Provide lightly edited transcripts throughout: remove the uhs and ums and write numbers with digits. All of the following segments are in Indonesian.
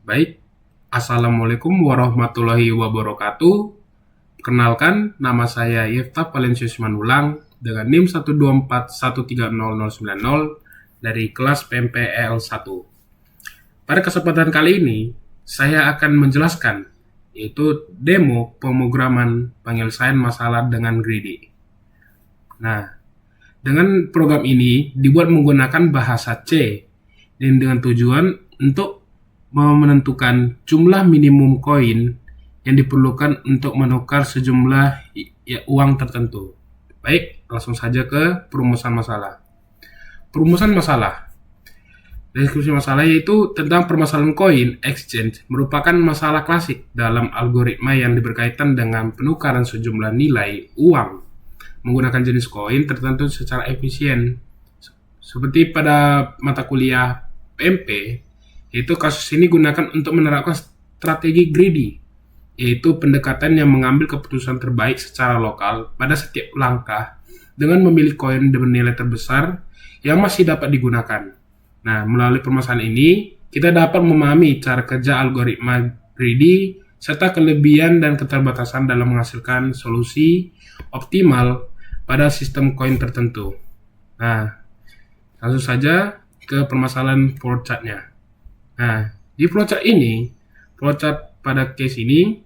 Baik, Assalamualaikum warahmatullahi wabarakatuh. Kenalkan, nama saya Yefta Valensius Manulang dengan NIM 124130090 dari kelas PMPL 1. Pada kesempatan kali ini, saya akan menjelaskan yaitu demo pemrograman penyelesaian masalah dengan greedy. Nah, dengan program ini dibuat menggunakan bahasa C dan dengan tujuan untuk menentukan jumlah minimum koin yang diperlukan untuk menukar sejumlah uang tertentu. Baik, langsung saja ke perumusan masalah. Perumusan masalah. Deskripsi masalah yaitu tentang permasalahan koin exchange merupakan masalah klasik dalam algoritma yang berkaitan dengan penukaran sejumlah nilai uang menggunakan jenis koin tertentu secara efisien. Seperti pada mata kuliah PMP, yaitu kasus ini gunakan untuk menerapkan strategi greedy, yaitu pendekatan yang mengambil keputusan terbaik secara lokal pada setiap langkah dengan memilih koin bernilai terbesar yang masih dapat digunakan. Nah, melalui permasalahan ini, kita dapat memahami cara kerja algoritma greedy serta kelebihan dan keterbatasan dalam menghasilkan solusi optimal pada sistem koin tertentu. Nah, langsung saja ke permasalahan flowchart-nya. Nah, di flowchart ini, flowchart pada case ini,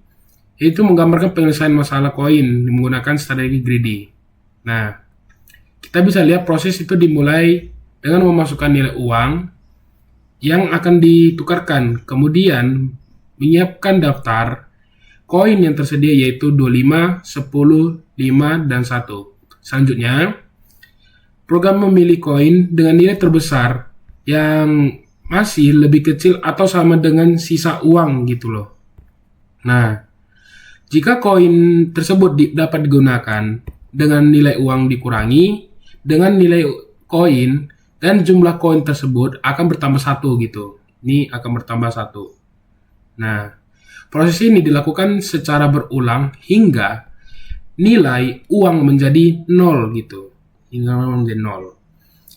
itu menggambarkan penyelesaian masalah koin menggunakan strategi greedy. Nah, kita bisa lihat proses itu dimulai dengan memasukkan nilai uang yang akan ditukarkan, kemudian menyiapkan daftar koin yang tersedia yaitu 25, 10, 5, dan 1. Selanjutnya, program memilih koin dengan nilai terbesar yang masih lebih kecil atau sama dengan sisa uang gitu loh. Nah, jika koin tersebut dapat digunakan dengan nilai uang dikurangi dengan nilai koin dan jumlah koin tersebut akan bertambah 1 gitu. Ini akan bertambah 1. Nah, proses ini dilakukan secara berulang hingga nilai uang menjadi 0 gitu. Hingga menjadi 0.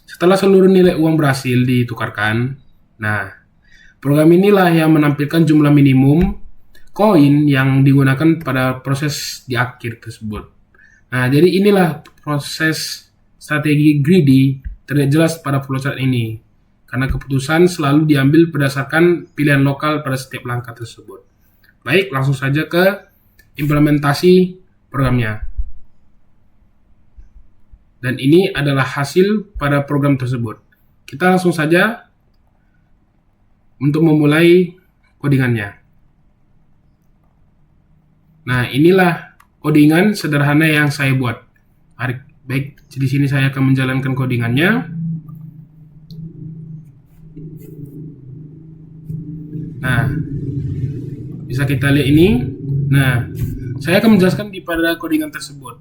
Setelah seluruh nilai uang berhasil ditukarkan, nah, program inilah yang menampilkan jumlah minimum koin yang digunakan pada proses di akhir tersebut. Nah, jadi inilah proses strategi greedy terlihat jelas pada flowchart ini. Karena keputusan selalu diambil berdasarkan pilihan lokal pada setiap langkah tersebut. Baik, langsung saja ke implementasi programnya. Dan ini adalah hasil pada program tersebut. Kita langsung saja untuk memulai codingannya. Nah, inilah codingan sederhana yang saya buat. Baik, di sini saya akan menjalankan codingannya. Nah, bisa kita lihat ini. Nah, saya akan menjelaskan di pada codingan tersebut.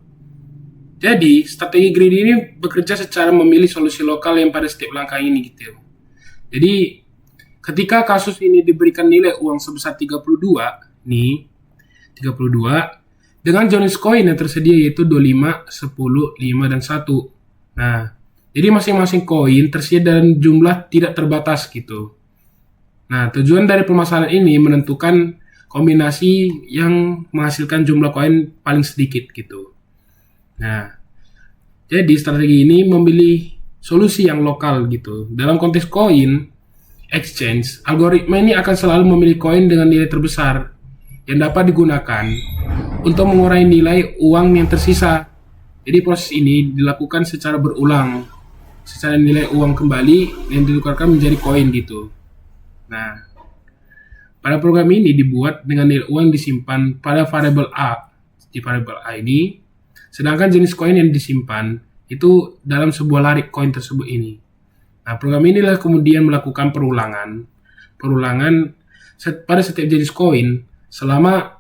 Jadi, strategi greedy ini bekerja secara memilih solusi lokal yang pada setiap langkah ini gitu. Jadi, ketika kasus ini diberikan nilai uang sebesar 32, nih, 32, dengan jenis koin yang tersedia yaitu 25, 10, 5, dan 1. Nah, jadi masing-masing koin tersedia dan jumlah tidak terbatas gitu. Nah, tujuan dari permasalahan ini menentukan kombinasi yang menghasilkan jumlah koin paling sedikit gitu. Nah, jadi strategi ini memilih solusi yang lokal gitu. Dalam konteks koin exchange, algoritma ini akan selalu memilih koin dengan nilai terbesar yang dapat digunakan untuk mengurangi nilai uang yang tersisa. Jadi proses ini dilakukan secara berulang, secara nilai uang kembali yang ditukarkan menjadi koin gitu. Nah, pada program ini dibuat dengan nilai uang disimpan pada variabel A. Di variabel A ini, sedangkan jenis koin yang disimpan itu dalam sebuah larik koin tersebut ini. Nah, program inilah kemudian melakukan perulangan pada setiap jenis koin selama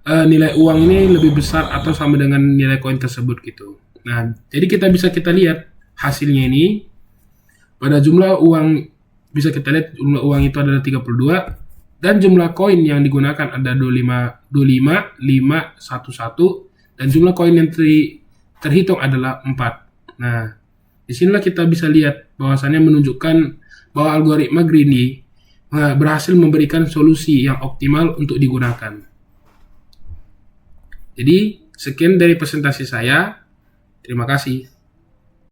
nilai uang ini lebih besar atau sama dengan nilai koin tersebut gitu. Nah, jadi kita lihat hasilnya ini pada jumlah uang, bisa kita lihat jumlah uang itu adalah 32 dan jumlah koin yang digunakan ada 25, 5, 1, dan jumlah koin yang terhitung adalah 4. Nah, disinilah kita bisa lihat bahwasannya menunjukkan bahwa algoritma greedy berhasil memberikan solusi yang optimal untuk digunakan. Jadi, sekian dari presentasi saya. Terima kasih.